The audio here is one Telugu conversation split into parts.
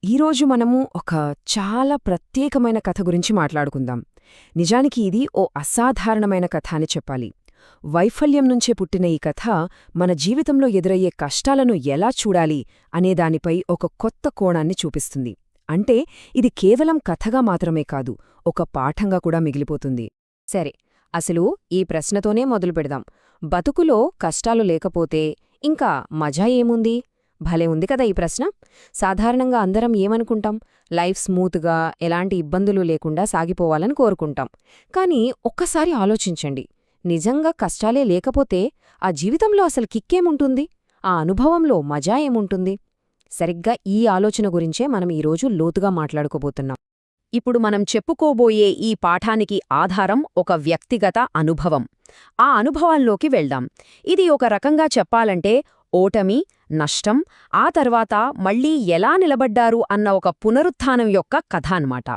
ఈరోజు మనము ఒక చాలా ప్రత్యేకమైన కథ గురించి మాట్లాడుకుందాం. నిజానికి ఇది ఓ అసాధారణమైన కథ అని చెప్పాలి. వైఫల్యం నుంచే పుట్టిన ఈ కథ మన జీవితంలో ఎదురయ్యే కష్టాలను ఎలా చూడాలి అనేదానిపై ఒక కొత్త కోణాన్ని చూపిస్తుంది. అంటే ఇది కేవలం కథగా మాత్రమే కాదు, ఒక పాఠంగా కూడా మిగిలిపోతుంది. సరే, అసలు ఈ ప్రశ్నతోనే మొదలుపెడదాం. బతుకులో కష్టాలు లేకపోతే ఇంకా మజా ఏముంది? భలే ఉంది కదా ఈ ప్రశ్న. సాధారణంగా అందరం ఏమనుకుంటాం? లైఫ్ స్మూత్గా, ఎలాంటి ఇబ్బందులు లేకుండా సాగిపోవాలని కోరుకుంటాం. కానీ ఒక్కసారి ఆలోచించండి, నిజంగా కష్టాలే లేకపోతే ఆ జీవితంలో అసలు కిక్కేముంటుంది? ఆ అనుభవంలో మజా ఏముంటుంది? సరిగ్గా ఈ ఆలోచన గురించే మనం ఈరోజు లోతుగా మాట్లాడుకోబోతున్నాం. ఇప్పుడు మనం చెప్పుకోబోయే ఈ పాఠానికి ఆధారం ఒక వ్యక్తిగత అనుభవం. ఆ అనుభవాల్లోకి వెళ్దాం. ఇది ఒక రకంగా చెప్పాలంటే ఓటమి, నష్టం, ఆ తర్వాత మళ్లీ ఎలా నిలబడ్డారు అన్న ఒక పునరుత్థానం యొక్క కథ అన్నమాట.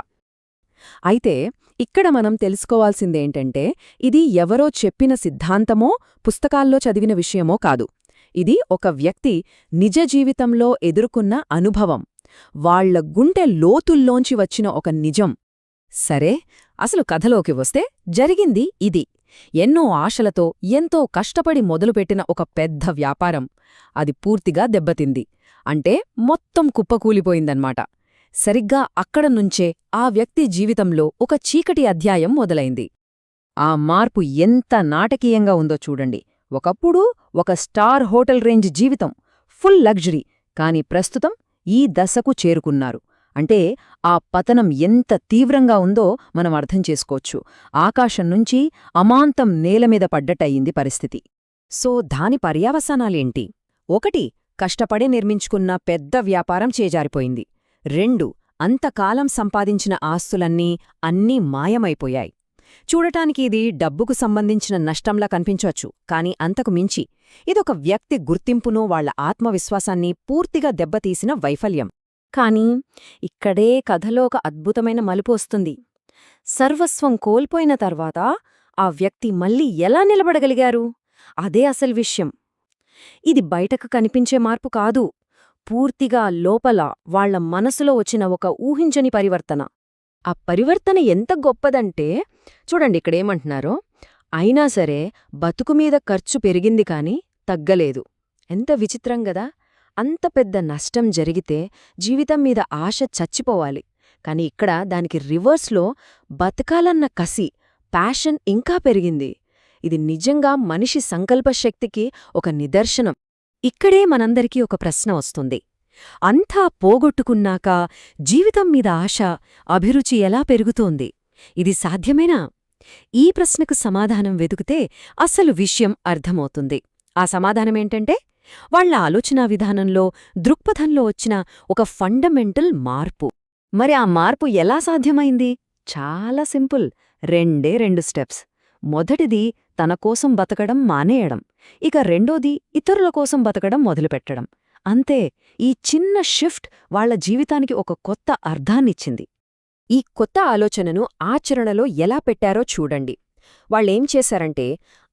అయితే ఇక్కడ మనం తెలుసుకోవాల్సిందేంటంటే, ఇది ఎవరో చెప్పిన సిద్ధాంతమో పుస్తకాల్లో చదివిన విషయమో కాదు. ఇది ఒక వ్యక్తి నిజ జీవితంలో ఎదుర్కొన్న అనుభవం, వాళ్ల గుండె లోతుల్లోంచి వచ్చిన ఒక నిజం. సరే, అసలు కథలోకి వస్తే జరిగింది ఇది. ఎన్నో ఆశలతో ఎంతో కష్టపడి మొదలుపెట్టిన ఒక పెద్ద వ్యాపారం, అది పూర్తిగా దెబ్బతింది. అంటే మొత్తం కుప్పకూలిపోయిందన్నమాట. సరిగ్గా అక్కడ నుంచే ఆ వ్యక్తి జీవితంలో ఒక చీకటి అధ్యాయం మొదలైంది. ఆ మార్పు ఎంత నాటకీయంగా ఉందో చూడండి. ఒకప్పుడు ఒక స్టార్ హోటల్ రేంజ్ జీవితం, ఫుల్ లగ్జరీ. కాని ప్రస్తుతం ఈ దశకు చేరుకున్నారు. అంటే ఆ పతనం ఎంత తీవ్రంగా ఉందో మనం అర్థం చేసుకోవచ్చు. ఆకాశం నుంచి అమాంతం నేలమీద పడ్డట్టయింది పరిస్థితి. సో దాని పర్యవసానాలేంటి? 1. కష్టపడి నిర్మించుకున్న పెద్ద వ్యాపారం చేజారిపోయింది. 2. అంతకాలం సంపాదించిన ఆస్తులన్నీ అన్నీ మాయమైపోయాయి. చూడటానికి ఇది డబ్బుకు సంబంధించిన నష్టంలా కనిపించొచ్చు, కాని అంతకు మించి ఇదొక వ్యక్తి గుర్తింపును, వాళ్ల ఆత్మవిశ్వాసాన్ని పూర్తిగా దెబ్బతీసిన వైఫల్యం. కానీ ఇక్కడే కథలో ఒక అద్భుతమైన మలుపు వస్తుంది. సర్వస్వం కోల్పోయిన తర్వాత ఆ వ్యక్తి మళ్ళీ ఎలా నిలబడగలిగారు? అదే అసలు విషయం. ఇది బయటకు కనిపించే మార్పు కాదు, పూర్తిగా లోపల వాళ్ల మనసులో వచ్చిన ఒక ఊహించని పరివర్తన. ఆ పరివర్తన ఎంత గొప్పదంటే, చూడండి ఇక్కడేమంటున్నారో, అయినా సరే బతుకుమీద ఖర్చు పెరిగింది కాని తగ్గలేదు. ఎంత విచిత్రం గదా! అంత పెద్ద నష్టం జరిగితే జీవితం మీద ఆశ చచ్చిపోవాలి. కాని ఇక్కడ దానికి రివర్స్లో బతకాలన్న కసి, ప్యాషన్ ఇంకా పెరిగింది. ఇది నిజంగా మనిషి సంకల్పశక్తికి ఒక నిదర్శనం. ఇక్కడే మనందరికీ ఒక ప్రశ్న వస్తుంది. అంతా పోగొట్టుకున్నాక జీవితం మీద ఆశ, అభిరుచి ఎలా పెరుగుతోంది? ఇది సాధ్యమేనా? ఈ ప్రశ్నకు సమాధానం వెతుకుతే అసలు విషయం అర్థమవుతుంది. ఆ సమాధానమేంటంటే, వాళ్ల ఆలోచనా విధానంలో, దృక్పథంలో వచ్చిన ఒక ఫండమెంటల్ మార్పు. మరి ఆ మార్పు ఎలా సాధ్యమైంది? చాలా సింపుల్. 2 స్టెప్స్. మొదటిది తనకోసం బతకడం మానేయడం. ఇక రెండోది ఇతరుల కోసం బతకడం మొదలుపెట్టడం. అంతే. ఈ చిన్న షిఫ్ట్ వాళ్ల జీవితానికి ఒక కొత్త అర్థాన్నిచ్చింది. ఈ కొత్త ఆలోచనను ఆచరణలో ఎలా పెట్టారో చూడండి. వాళ్ళేం చేశారంటే,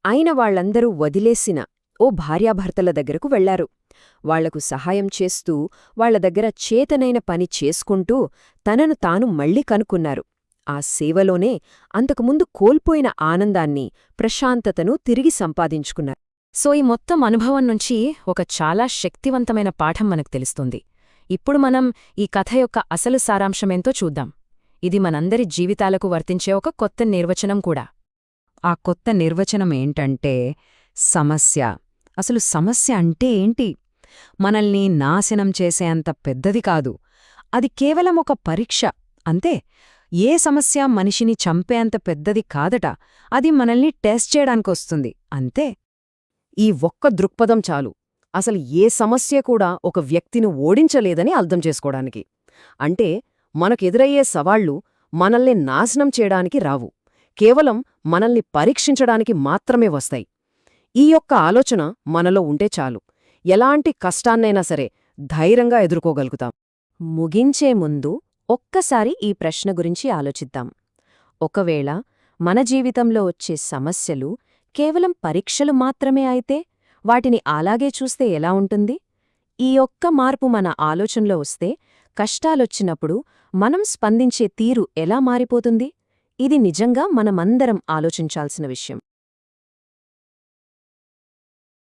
అయిన వాళ్లందరూ వదిలేసిన ఓ భార్యాభర్తల దగ్గరకు వెళ్లారు. వాళ్లకు సహాయం చేస్తూ, వాళ్ల దగ్గర చేతనైన పని చేసుకుంటూ తనను తాను మళ్లీ కనుక్కున్నారు. ఆ సేవలోనే అంతకుముందు కోల్పోయిన ఆనందాన్ని, ప్రశాంతతను తిరిగి సంపాదించుకున్నారు. సో ఈ మొత్తం అనుభవం నుంచి ఒక చాలా శక్తివంతమైన పాఠం మనకు తెలుస్తుంది. ఇప్పుడు మనం ఈ కథ యొక్క అసలు సారాంశమేంతో చూద్దాం. ఇది మనందరి జీవితాలకు వర్తించే ఒక కొత్త నిర్వచనం కూడా. ఆ కొత్త నిర్వచనమేంటంటే సమస్య. అసలు సమస్య అంటే ఏంటి? మనల్ని నాశనం చేసేంత పెద్దది కాదు. అది కేవలం ఒక పరీక్ష అంతే. ఏ సమస్య మనిషిని చంపేంత పెద్దది కాదట. అది మనల్ని టెస్ట్ చేయడానికొస్తుంది అంతే. ఈ ఒక్క దృక్పథం చాలు అసలు ఏ సమస్య కూడా ఒక వ్యక్తిని ఓడించలేదని అర్థం చేసుకోవడానికి. అంటే మనకెదురయ్యే సవాళ్లు మనల్ని నాశనం చేయడానికి రావు, కేవలం మనల్ని పరీక్షించడానికి మాత్రమే వస్తాయి. ఈ యొక్క ఆలోచన మనలో ఉంటే చాలు, ఎలాంటి కష్టాన్నైనా సరే ధైర్యంగా ఎదుర్కోగలుగుతాం. ముగించే ముందు ఒక్కసారి ఈ ప్రశ్న గురించి ఆలోచిద్దాం. ఒకవేళ మన జీవితంలో వచ్చే సమస్యలు కేవలం పరీక్షలు మాత్రమే అయితే వాటిని అలాగే చూస్తే ఎలా ఉంటుంది? ఈ ఒక్క మార్పు మన ఆలోచనలో వస్తే కష్టాలొచ్చినప్పుడు మనం స్పందించే తీరు ఎలా మారిపోతుంది? ఇది నిజంగా మనమందరం ఆలోచించాల్సిన విషయం.